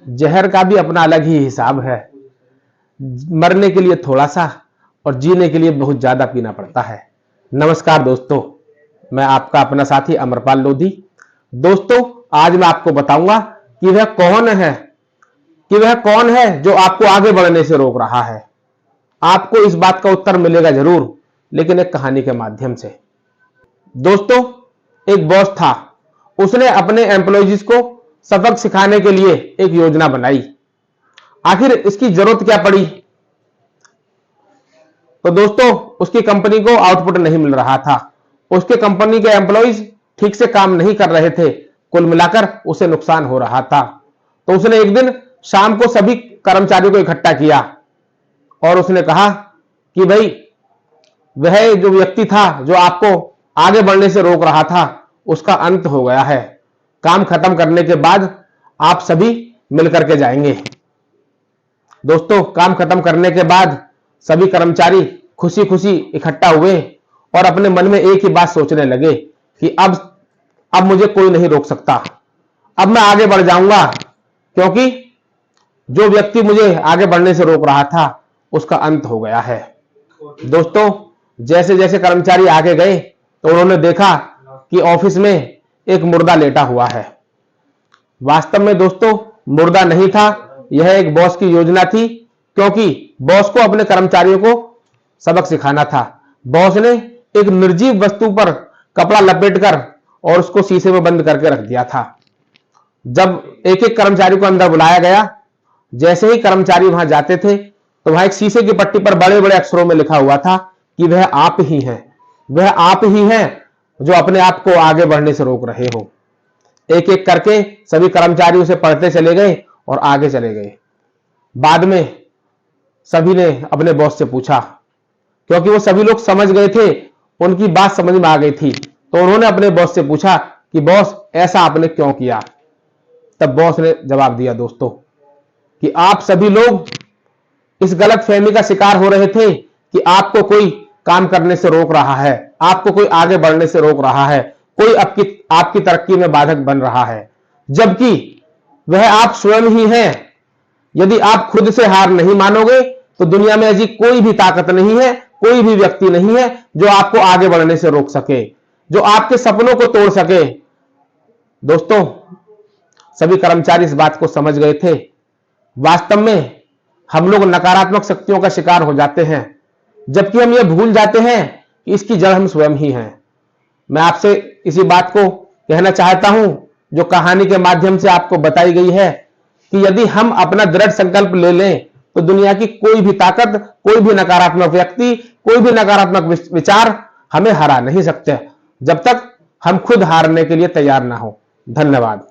जहर का भी अपना अलग ही हिसाब है। मरने के लिए थोड़ा सा और जीने के लिए बहुत ज्यादा पीना पड़ता है। नमस्कार दोस्तों, मैं आपका अपना साथी अमरपाल लोधी। दोस्तों, आज मैं आपको बताऊंगा कि वह कौन है जो आपको आगे बढ़ने से रोक रहा है। आपको इस बात का उत्तर मिलेगा जरूर, लेकिन एक कहानी के माध्यम से। दोस्तों, एक बॉस था। उसने अपने एम्प्लॉयज को सबक सिखाने के लिए एक योजना बनाई। आखिर इसकी जरूरत क्या पड़ी? तो दोस्तों, उसकी कंपनी को आउटपुट नहीं मिल रहा था। उसके कंपनी के एम्प्लॉयज ठीक से काम नहीं कर रहे थे। कुल मिलाकर उसे नुकसान हो रहा था। तो उसने एक दिन शाम को सभी कर्मचारियों को इकट्ठा किया और उसने कहा कि भाई, वह जो व्यक्ति था जो आपको आगे बढ़ने से रोक रहा था, उसका अंत हो गया है। काम खत्म करने के बाद आप सभी मिलकर के जाएंगे। दोस्तों, काम खत्म करने के बाद सभी कर्मचारी खुशी खुशी इकट्ठा हुए और अपने मन में एक ही बात सोचने लगे कि अब मुझे कोई नहीं रोक सकता। अब मैं आगे बढ़ जाऊंगा, क्योंकि जो व्यक्ति मुझे आगे बढ़ने से रोक रहा था, उसका अंत हो गया है। दोस्तों, जैसे जैसे कर्मचारी आगे गए तो उन्होंने देखा कि ऑफिस में एक मुर्दा लेटा हुआ है। वास्तव में दोस्तों, मुर्दा नहीं था, यह एक बॉस की योजना थी, क्योंकि बॉस को अपने कर्मचारियों को सबक सिखाना था। बॉस ने एक निर्जीव वस्तु पर कपड़ा लपेटकर और उसको शीशे में बंद करके रख दिया था। जब एक एक कर्मचारी को अंदर बुलाया गया, जैसे ही कर्मचारी वहां जाते थे तो वहां एक शीशे की पट्टी पर बड़े बड़े अक्षरों में लिखा हुआ था कि वह आप ही हैं, वह आप ही हैं जो अपने आप को आगे बढ़ने से रोक रहे हो। एक एक करके सभी कर्मचारी उसे पढ़ते चले गए और आगे चले गए। बाद में सभी ने अपने बॉस से पूछा, क्योंकि वो सभी लोग समझ गए थे, उनकी बात समझ में आ गई थी, तो उन्होंने अपने बॉस से पूछा कि बॉस, ऐसा आपने क्यों किया? तब बॉस ने जवाब दिया दोस्तों कि आप सभी लोग इस गलतफहमी का शिकार हो रहे थे कि आपको कोई काम करने से रोक रहा है, आपको कोई आगे बढ़ने से रोक रहा है, कोई आपकी तरक्की में बाधक बन रहा है, जबकि वह आप स्वयं ही हैं। यदि आप खुद से हार नहीं मानोगे तो दुनिया में ऐसी कोई भी ताकत नहीं है, कोई भी व्यक्ति नहीं है जो आपको आगे बढ़ने से रोक सके, जो आपके सपनों को तोड़ सके। दोस्तों, सभी कर्मचारी इस बात को समझ गए थे। वास्तव में हम लोग नकारात्मक शक्तियों का शिकार हो जाते हैं, जबकि हम यह भूल जाते हैं कि इसकी जड़ हम स्वयं ही हैं। मैं आपसे इसी बात को कहना चाहता हूं, जो कहानी के माध्यम से आपको बताई गई है, कि यदि हम अपना दृढ़ संकल्प ले लें तो दुनिया की कोई भी ताकत, कोई भी नकारात्मक व्यक्ति, कोई भी नकारात्मक विचार हमें हरा नहीं सकते, जब तक हम खुद हारने के लिए तैयार ना हो। धन्यवाद।